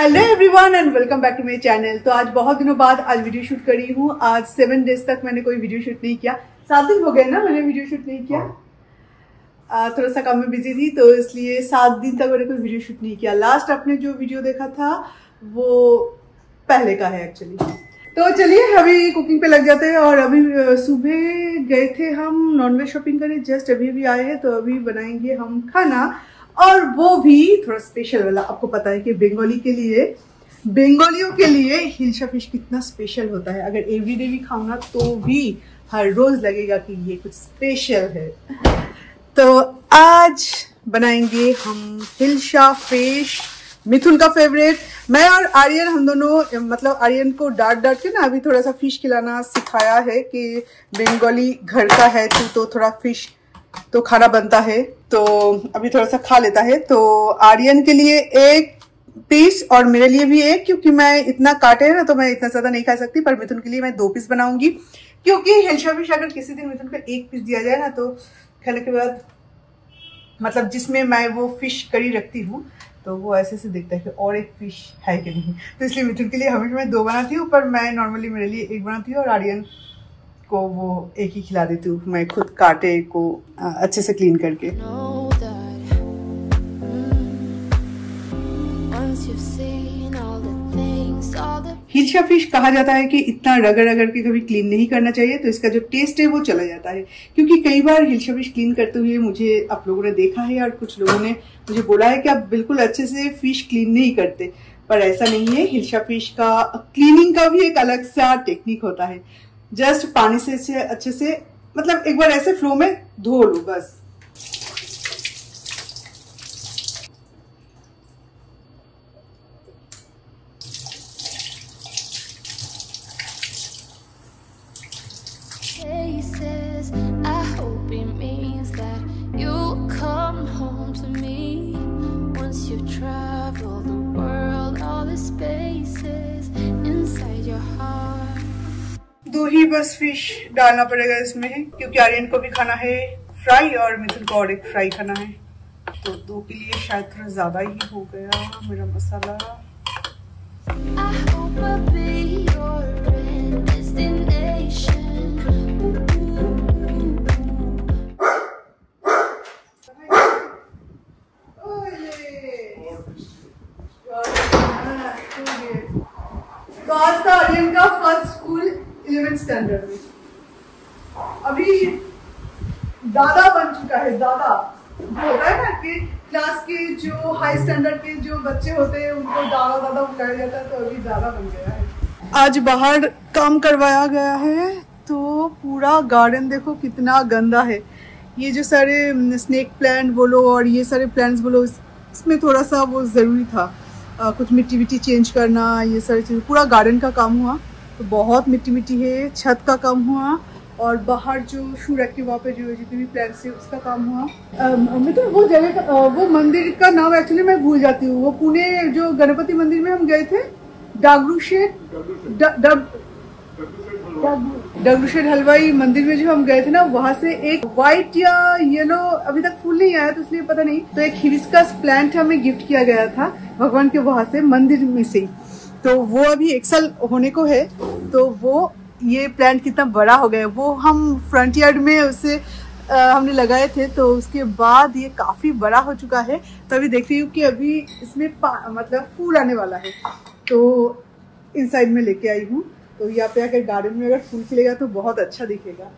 Hello everyone and welcome back to my channel. तो आज बहुत दिनों बाद आज वीडियो शूट करी हूँ। आज 7 डेज तक मैंने कोई वीडियो शूट नहीं किया। 7 दिन हो गए ना मैंने वीडियो शूट नहीं किया। थोड़ा सा काम में बिजी थी तो इसलिए 7 दिन तक मैंने कोई वीडियो शूट नहीं किया। लास्ट आपने जो वीडियो देखा था वो पहले का है एक्चुअली। तो चलिए अभी कुकिंग पे लग जाते हैं। और अभी सुबह गए थे हम नॉनवेज शॉपिंग करने, जस्ट अभी आए हैं। तो अभी बनाएंगे हम खाना, और वो भी थोड़ा स्पेशल वाला। आपको पता है कि बंगालियों के लिए हिल्सा फिश कितना स्पेशल होता है। अगर एवरीडे भी खाओ ना तो भी हर रोज लगेगा कि ये कुछ स्पेशल है। तो आज बनाएंगे हम हिल्सा फिश, मिथुन का फेवरेट। मैं और आर्यन हम दोनों, मतलब आर्यन को डांट के ना अभी थोड़ा सा फिश खिलाना सिखाया है कि बंगाली घर का है तो थोड़ा फिश तो खाना बनता है। तो अभी थोड़ा सा खा लेता है। तो आर्यन के लिए 1 पीस और मेरे लिए भी 1, क्योंकि मैं इतना काटे है ना तो मैं इतना ज्यादा नहीं खा सकती। पर मिथुन के लिए मैं 2 पीस बनाऊंगी, क्योंकि हिल्सा फिश अगर किसी दिन मिथुन को 1 पीस दिया जाए ना तो खाने के बाद, मतलब जिसमें मैं वो फिश करी रखती हूँ तो वो ऐसे से देखता है कि और 1 फिश है कि नहीं। तो इसलिए मिथुन के लिए हमेशा मैं 2 बनाती हूँ, पर मैं नॉर्मली मेरे लिए 1 बनाती हूँ और आर्यन को वो 1 ही खिला देती हूँ, मैं खुद काटे को अच्छे से क्लीन करके। हिल्सा फिश कहा जाता है कि इतना रगड़ के कभी क्लीन नहीं करना चाहिए, तो इसका जो टेस्ट है वो चला जाता है। क्योंकि कई बार हिल्सा फिश क्लीन करते हुए मुझे आप लोगों ने देखा है और कुछ लोगों ने मुझे बोला है कि आप बिल्कुल अच्छे से फिश क्लीन नहीं करते, पर ऐसा नहीं है। हिल्सा फिश का क्लीनिंग का भी एक अलग सा टेक्निक होता है। जस्ट पानी से अच्छे से, मतलब एक बार ऐसे फ्लो में धो लो बस। दो ही बस फिश डालना पड़ेगा इसमें, क्योंकि आर्यन को भी खाना है फ्राई और मिथुन को और 1 फ्राई खाना है। तो 2 के लिए शायद थोड़ा ज्यादा ही हो गया मेरा मसाला। तो आज था आर्यन का फर्स्ट स्कूल 11th स्टैंडर्ड में। अभी दादा बन चुका है। दादा होता है ना कि क्लास के जो हाई स्टैंडर्ड के जो बच्चे होते हैं उनको दादा बुलाया जाता है, तो अभी दादा बन गया है। आज बाहर काम करवाया गया है तो पूरा गार्डन देखो कितना गंदा है। ये जो सारे स्नेक प्लांट बोलो और ये सारे प्लांट्स बोलो, इसमें थोड़ा सा वो जरूरी था कुछ मिट्टी चेंज करना। ये सारी चीज़ पूरा गार्डन का काम हुआ तो बहुत मिट्टी है। छत का काम हुआ और बाहर जो शू रख के वहाँ पे जो जितने भी प्लांट्स है उसका काम हुआ। तो वो जगह का, वो मंदिर का नाम एक्चुअली मैं भूल जाती हूँ। वो पुणे जो गणपति मंदिर में हम गए थे, डगरूशेठ हलवाई मंदिर में जो हम गए थे ना, वहां से एक व्हाइट या येलो, अभी तक फूल नहीं आया तो इसलिए पता नहीं, तो एक हिबिस्कस प्लांट हमें गिफ्ट किया गया था भगवान के वहां से मंदिर में से। तो वो अभी 1 साल होने को है। तो वो ये प्लांट कितना बड़ा हो गया, वो हम फ्रंट यार्ड में उसे हमने लगाए थे। तो उसके बाद ये काफी बड़ा हो चुका है। तो अभी देख रही हूँ कि अभी इसमें मतलब फूल आने वाला है, तो इनसाइड में लेके आई हूँ। तो यहाँ पे अगर गार्डन में अगर फूल खिलेगा तो बहुत अच्छा दिखेगा।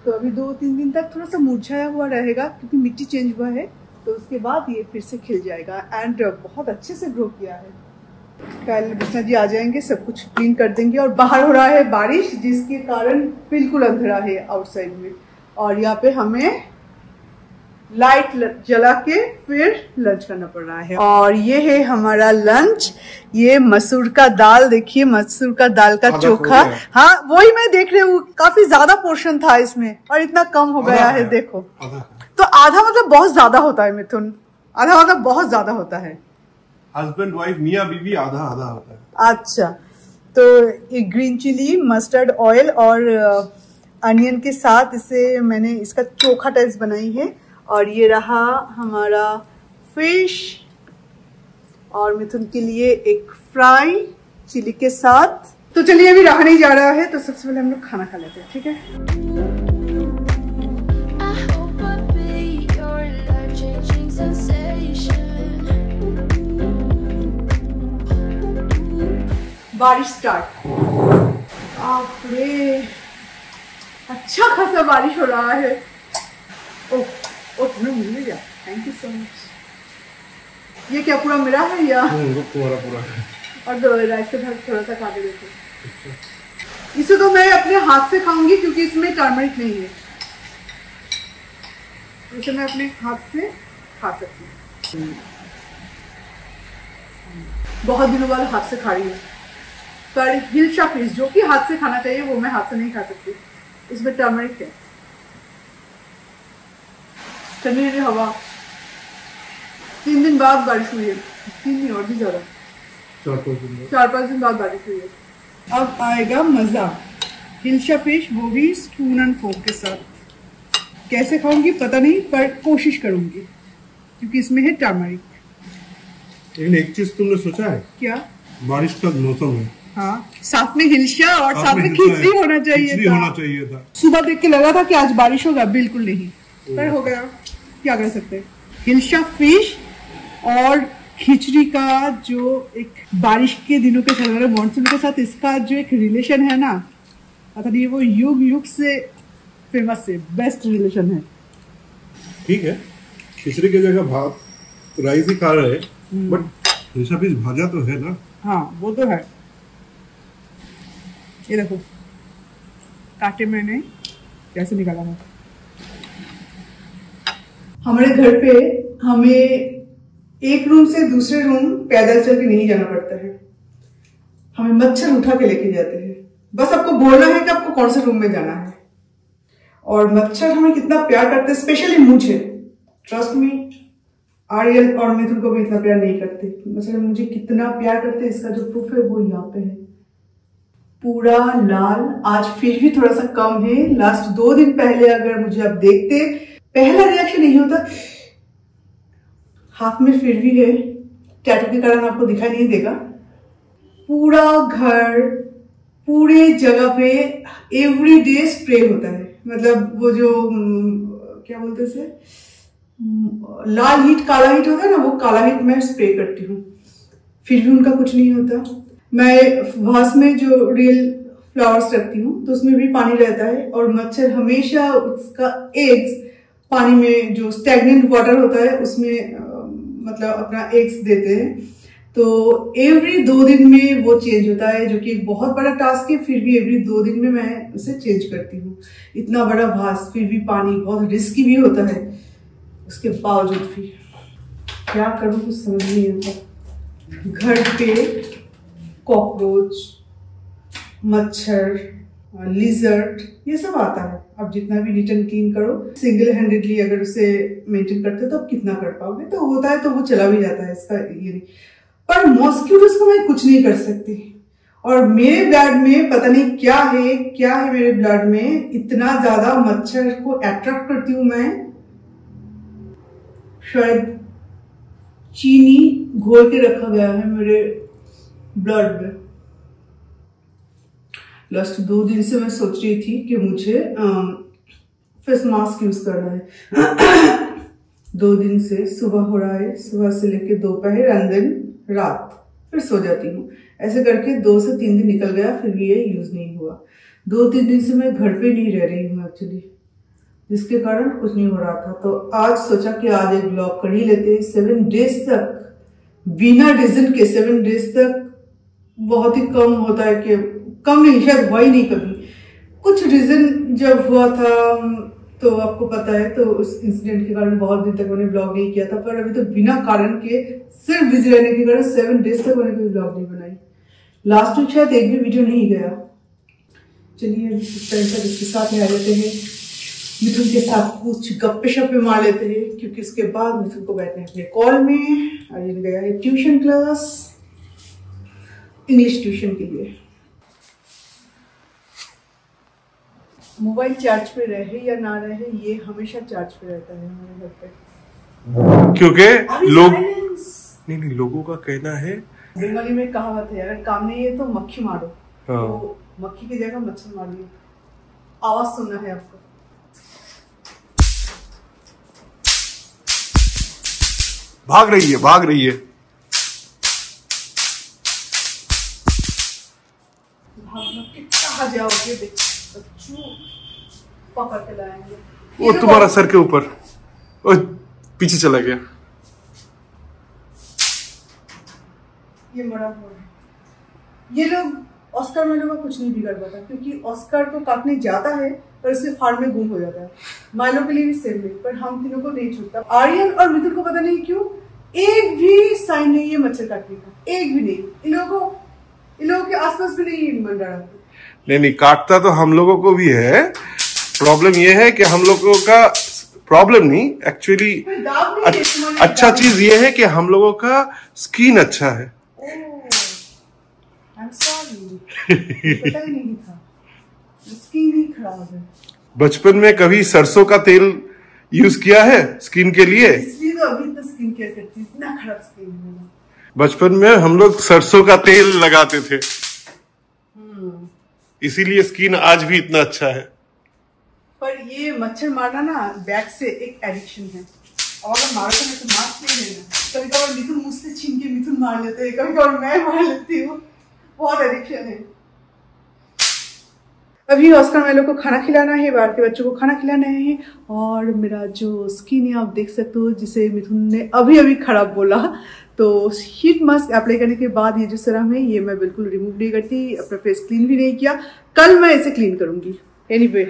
तो अभी 2-3 दिन तक थोड़ा सा मुरझाया हुआ रहेगा क्योंकि मिट्टी चेंज हुआ है। तो उसके बाद ये फिर से खिल जाएगा एंड बहुत अच्छे से ग्रो किया है। कल कृष्णा जी आ जाएंगे, सब कुछ क्लीन कर देंगे। और बाहर हो रहा है बारिश, जिसके कारण बिल्कुल अंधेरा है आउटसाइड में। और यहाँ पे हमें लाइट जला के फिर लंच करना पड़ रहा है। और ये है हमारा लंच। ये मसूर का दाल, देखिए मसूर का दाल का चोखा। हाँ वही मैं देख रही हूँ, काफी ज्यादा पोर्शन था इसमें और इतना कम हो गया है। देखो तो आधा मतलब बहुत ज्यादा होता है मिथुन, आधा मतलब बहुत ज्यादा होता है। हस्बैंड वाइफ मियाँ बीवी आधा होता है। अच्छा, तो ये ग्रीन चिली, मस्टर्ड ऑयल और अनियन के साथ इसे मैंने इसका चोखा टाइप्स बनाई है। और ये रहा हमारा फिश और मिथुन के लिए एक फ्राई चिली के साथ। तो चलिए अभी रहा नहीं जा रहा है, तो सबसे पहले हम लोग खाना खा लेते हैं, ठीक है। बारिश स्टार्ट। आपरे अच्छा खासा बारिश हो रहा है। ओह तुम्हें मिल गया, थैंक यू सो मच। ये क्या पूरा मेरा है या तुम्हारा पूरा है? और दो राइस के साथ थोड़ा सा खा के देखो। इसे तो मैं अपने हाथ से खाऊंगी क्योंकि इसमें टर्मरिक नहीं है, इसे मैं अपने हाथ से खा सकती हूँ। बहुत दिनों बाद हाथ से खा रही हूँ, पर हिलशा फिश जो कि हाथ से खाना चाहिए वो मैं हाथ से नहीं खा सकती, इसमें टर्मरिक है। ठंडी ठंडी हवा। 3 दिन बाद बारिश हुई है, 3 दिन और भी ज्यादा, 4-5 दिन बाद बारिश हुई है। अब आएगा मजा, हिलशा फिश, वो भी स्पून एंड फोर्क के साथ। कैसे खाऊंगी पता नहीं, पर कोशिश करूंगी क्योंकि इसमें है टर्मरिक। लेकिन एक चीज तुमने सोचा है क्या? बारिश का मौसम है, हाँ, साथ में हिलशा और साथ में खिचड़ी होना चाहिए था। सुबह देख के लगा था कि आज बारिश होगा, बिल्कुल नहीं, पर हो गया, क्या कर सकते हैं। हिलशा फिश और खिचड़ी का जो एक बारिश के दिनों के साथ, मानसून के साथ इसका जो एक रिलेशन है ना, पता नहीं, वो युग से फेमस है, बेस्ट रिलेशन है। ठीक है, खिचड़ी की जगह भात राइस ही खा रहे, बट हिलशा फिश भाजा तो है ना। हाँ वो तो है। ये देखो काटे मैंने कैसे निकाला है। हमारे घर पे हमें एक रूम से दूसरे रूम पैदल चल के नहीं जाना पड़ता है, हमें मच्छर उठा के लेके जाते हैं। बस आपको बोलना है कि आपको कौन से रूम में जाना है। और मच्छर हमें कितना प्यार करते हैं, स्पेशली मुझे, ट्रस्ट मी, आर्यल और मिथुन को भी इतना प्यार नहीं करते। मच्छर मुझे कितना प्यार करते हैं, इसका जो प्रूफ है वो यहाँ पे है, पूरा लाल। आज फिर भी थोड़ा सा कम है, लास्ट 2 दिन पहले अगर मुझे आप देखते, पहला रिएक्शन नहीं होता, हाथ में फिर भी है, टैटू के कारण आपको दिखाई नहीं देगा। पूरा घर, पूरे जगह पे एवरीडे स्प्रे होता है, मतलब वो जो क्या बोलते हैं, लाल हीट काला हीट होता है ना, वो काला हीट मैं स्प्रे करती हूँ, फिर भी उनका कुछ नहीं होता। मैं वास में जो रियल फ्लावर्स रखती हूँ तो उसमें भी पानी रहता है, और मच्छर हमेशा उसका एग्स पानी में, जो स्टैग्नेंट वाटर होता है उसमें मतलब अपना एग्स देते हैं। तो एवरी 2 दिन में वो चेंज होता है, जो कि एक बहुत बड़ा टास्क है, फिर भी एवरी 2 दिन में मैं उसे चेंज करती हूँ। इतना बड़ा वास, फिर भी पानी, बहुत रिस्की भी होता है, उसके बावजूद भी क्या करूँ कुछ समझ नहीं आता। घर पे कॉकरोच, मच्छर, लिजर्ड, ये सब आता है। अब जितना भी नीट एंड क्लीन करो, सिंगल हैंडेडली अगर उसे मेंटेन करते हो तो अब कितना कर पाओगे, तो होता है तो वो चला भी जाता है, इसका ये नहीं। पर मॉस्किटोस को मैं कुछ नहीं कर सकती। और मेरे ब्लड में पता नहीं क्या है मेरे ब्लड में, इतना ज्यादा मच्छर को अट्रैक्ट करती हूँ मैं। शायद चीनी घोल के रखा गया है मेरे ब्लड में। लास्ट 2 दिन से मैं सोच रही थी कि मुझे फेस मास्क यूज करना है। 2 दिन से सुबह हो रहा है, सुबह से लेके दोपहर एंड देन रात, फिर सो जाती हूँ। ऐसे करके 2 से 3 दिन निकल गया, फिर भी ये यूज नहीं हुआ। 2-3 दिन से मैं घर पे नहीं रह रही हूँ एक्चुअली, जिसके कारण कुछ नहीं हो रहा था। तो आज सोचा कि आज एक ब्लॉग कर ही लेते। 7 डेज तक बिना रीजन के, 7 डेज तक बहुत ही कम होता है, कि कम नहीं, शायद हुआ ही नहीं कभी। कुछ रीजन जब हुआ था तो आपको पता है, तो उस इंसिडेंट के कारण बहुत दिन तक मैंने ब्लॉग नहीं किया था। पर अभी तो बिना कारण के, सिर्फ बिजी रहने के कारण 7 डेज तक मैंने कोई ब्लॉग नहीं बनाई। लास्ट वीक शायद एक भी वीडियो नहीं गया। चलिए इस टाइम तक इसके साथ आ लेते हैं, मिथुन के साथ कुछ गप्पे शप्पे मार लेते हैं, क्योंकि उसके बाद मिथुन को बैठने अपने कॉल में। आर्यन गया है ट्यूशन क्लास, इंग्लिश ट्यूशन के लिए। मोबाइल चार्ज पे रहे या ना रहे, ये हमेशा चार्ज पे रहता है हमारे घर पे, क्योंकि लोग नहीं, लोगों का कहना है, बंगाली में कहावत है, अगर काम नहीं है तो मक्खी मारो। हाँ। तो मक्खी की जगह मच्छर मारिए। आवाज सुनना है आपको। भाग रही है। कहाँ जाओगे? बच्चों पकड़ के लाएंगे। वो तुम्हारा सर के ऊपर पीछे चला गया। ये बड़ा है। ये लोग ऑस्कर माइलो का कुछ नहीं बिगड़ पाता, क्योंकि ऑस्कर को काटने जाता है पर उसके फार्म में गुम हो जाता है। माइलो के लिए भी सेम है, पर हम तीनों को नहीं छूटता। आर्यन और मिथुन को पता नहीं क्यों एक भी साइन नहीं है मच्छर काटने का, एक भी नहीं। इन लोगों के आसपास भी नहीं मंडरा रहता। नहीं, काटता तो हम लोगों को भी है। प्रॉब्लम ये है कि हम लोगों का प्रॉब्लम नहीं, एक्चुअली अच्छा चीज ये है कि हम लोगों का स्किन अच्छा है। पता ही नहीं था, स्किन ही खराब है। बचपन में कभी सरसों का तेल यूज किया है स्किन के लिए? इसलिए तो अभी तक स्किन केयर करती हूँ, इतना खराब स्किन है। बचपन में हम लोग सरसों का तेल लगाते थे, इसीलिए स्किन आज भी इतना अच्छा है। पर ये मच्छर मारना ना बैक से एक एडिक्शन है, और अगर मारो तो मैं तो मार नहीं लेना। कभी कभार मिथुन मुझसे छीन के मिथुन मार लेते हैं, कभी कभार मैं मार लेती हूँ। बहुत एडिक्शन है। अभी ऑस्कर माइलो को खाना खिलाना है, बाहर के बच्चों को खाना खिलाना है, और मेरा जो स्किन है आप देख सकते हो, जिसे मिथुन ने अभी खराब बोला। तो हीट मास्क अप्लाई करने के बाद ये जो सीरम है ये मैं बिल्कुल रिमूव नहीं करती, अपना फेस क्लीन भी नहीं किया। कल मैं इसे क्लीन करूंगी। एनीवे,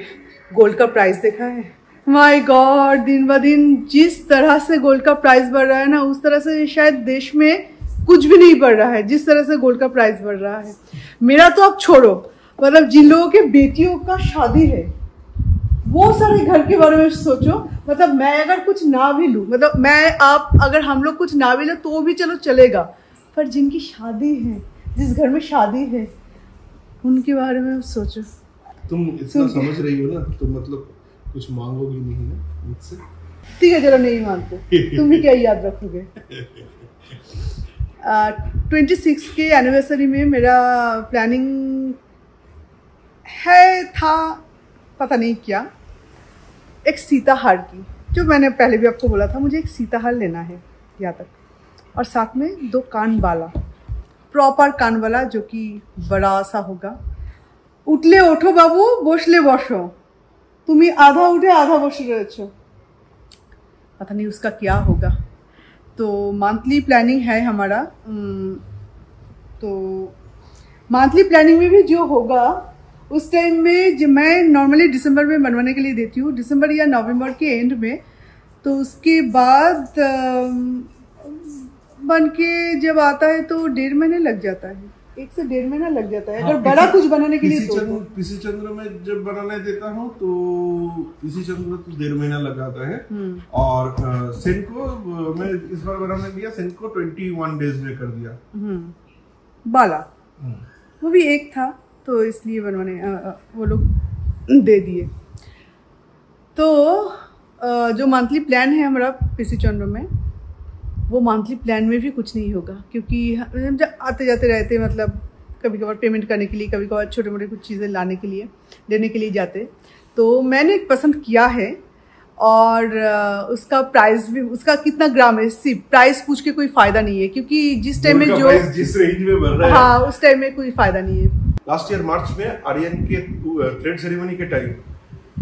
गोल्ड का प्राइस देखा है? माय गॉड, दिन ब दिन जिस तरह से गोल्ड का प्राइस बढ़ रहा है ना, उस तरह से शायद देश में कुछ भी नहीं बढ़ रहा है, जिस तरह से गोल्ड का प्राइस बढ़ रहा है। मेरा तो आप छोड़ो, मतलब जिन लोगों के बेटियों का शादी है वो सारे घर के बारे में सोचो। मतलब मैं अगर कुछ ना भी लूं, मतलब मैं आप अगर हम लोग कुछ ना भी ले तो भी चलो चलेगा, पर जिनकी शादी है, जिस घर में शादी है, उनके बारे में सोचो। तुम इतना समझ रही हो ना, तो मतलब कुछ मांगोगी नहीं ना मुझसे? ठीक है, चलो नहीं मांगते, तुम भी क्या याद रखोगे। 26 के एनिवर्सरी में मेरा प्लानिंग था, पता नहीं क्या, एक सीताहार की, जो मैंने पहले भी आपको बोला था, मुझे एक सीताहार लेना है यहाँ तक, और साथ में 2 कान वाला, प्रॉपर कान वाला, जो कि बड़ा सा होगा। उठले ओठो बाबू, बसले बसो, तुम्ही आधा उठे आधा बसे रहे, पता नहीं उसका क्या होगा। तो मंथली प्लानिंग है हमारा। तो मंथली प्लानिंग में भी जो होगा उस टाइम में, जो मैं नॉर्मली दिसंबर में बनवाने के लिए देती हूँ, दिसंबर या नवंबर के एंड में, तो उसके बाद बन के जब आता है तो 1.5 महीने लग जाता है, 1 से 1.5 महीना लग जाता है। अगर बड़ा कुछ बनाने के लिए पीसी चंद्र में जब बनाने देता हूँ तो पीसी चंद्र तो 1.5 महीना लगाता है, और सेनको मैं इस बार बनाने दिया, सेनको 21 डेज में कर दिया। बाला वो भी एक था, तो इसलिए बनवाने वो लोग दे दिए। तो जो मंथली प्लान है हमारा पीसी चंद्र में, वो मंथली प्लान में भी कुछ नहीं होगा, क्योंकि जब आते जाते रहते, मतलब कभी कभार पेमेंट करने के लिए, कभी कभार छोटे मोटे कुछ चीज़ें लाने के लिए, लेने के लिए जाते। तो मैंने एक पसंद किया है, और उसका प्राइस भी, उसका कितना ग्राम है, सिर्फ प्राइस पूछ के कोई फायदा नहीं है, क्योंकि जिस टाइम में जो जिस रेंज में बन रहा है, हाँ, उस टाइम में कोई फायदा नहीं है। लास्ट ईयर मार्च में आर्यन के थ्रेड सेरेमनी के टाइम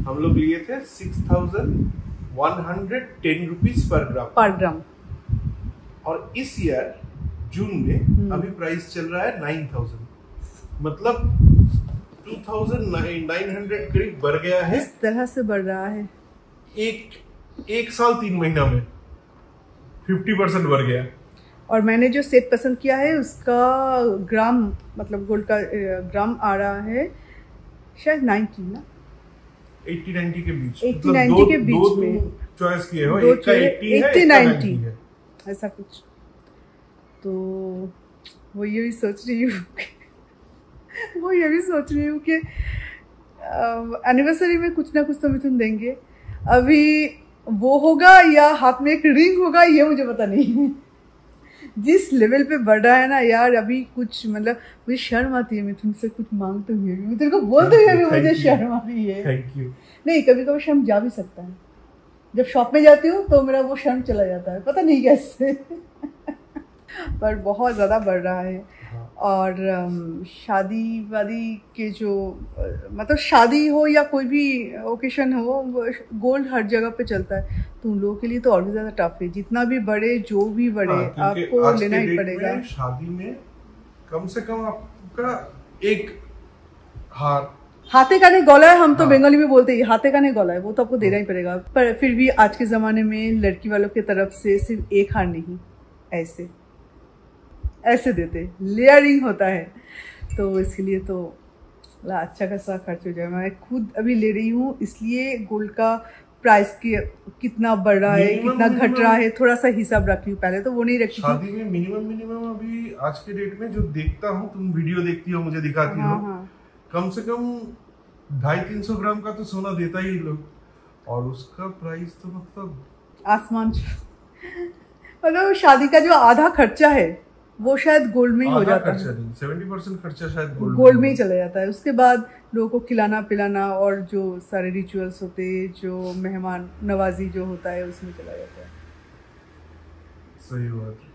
हम लोग लिए थे 6110 रुपीज पर ग्राम, और इस ईयर जून में अभी प्राइस चल रहा है 9000, मतलब 2900 करीब बढ़ गया है। इस तरह से बढ़ रहा है, एक साल 3 महीना में 50% बढ़ गया। और मैंने जो सेट पसंद किया है उसका ग्राम, मतलब गोल्ड का ग्राम आ रहा है शायद 90 ना 80-90 के बीच, 80-90 के बीच में चॉइस किए हो, एक का 80 है, 80-90 है, ऐसा कुछ। तो वो ये भी सोच रही हूँ कि एनिवर्सरी में कुछ ना कुछ तो मिथुन देंगे। अभी वो होगा या हाथ में एक रिंग होगा, ये मुझे पता नहीं है। जिस लेवल पे बढ़ रहा है ना यार, अभी कुछ मतलब मुझे शर्म आती है, मैं तुमसे कुछ मांग तो हुई, मैं तेरे को बोलते हुए भी मुझे शर्म आ रही है। Thank you. नहीं, कभी कभी शर्म जा भी सकता है, जब शॉप में जाती हूँ तो मेरा वो शर्म चला जाता है, पता नहीं कैसे। पर बहुत ज़्यादा बढ़ रहा है। और शादी वादी के जो मतलब शादी हो या कोई भी ओकेशन हो, गोल्ड हर जगह पे चलता है, तो उन लोगों के लिए तो और भी ज़्यादा टफ है। जितना भी बढ़े, जो भी बढ़े, आपको लेना ही पड़ेगा। शादी में कम से कम आपका एक हार, हाथे का नहीं गौला है, हम तो बंगाली में बोलते हैं हाथे का नहीं गौला है, वो तो आपको देना ही पड़ेगा। पर फिर भी आज के ज़माने में लड़की वालों की तरफ से सिर्फ एक हार नहीं, ऐसे देते, लेयरिंग होता है, तो इसके लिए तो अच्छा खासा खर्च हो जाए। मैं खुद अभी ले रही हूँ, इसलिए गोल्ड का प्राइस कितना बढ़ रहा है, कितना घट रहा है, थोड़ा सा हिसाब रख रही हूँ। पहले तो वो नहीं रखी। शादी में मिनिमम अभी आज के डेट में जो देखता हूँ, तुम वीडियो देखती हो, मुझे दिखाती हो, कम से कम 250-300 ग्राम का तो सोना देता ही लोग, और उसका प्राइस तो मतलब आसमान। मतलब शादी का जो आधा खर्चा है वो शायद गोल्ड में ही हो जाता है। 70% खर्चा शायद गोल्ड में ही चला जाता है। उसके बाद लोगों को खिलाना पिलाना और जो सारे रिचुअल्स होते हैं, जो मेहमान नवाजी जो होता है, उसमें चला जाता है। सही बात।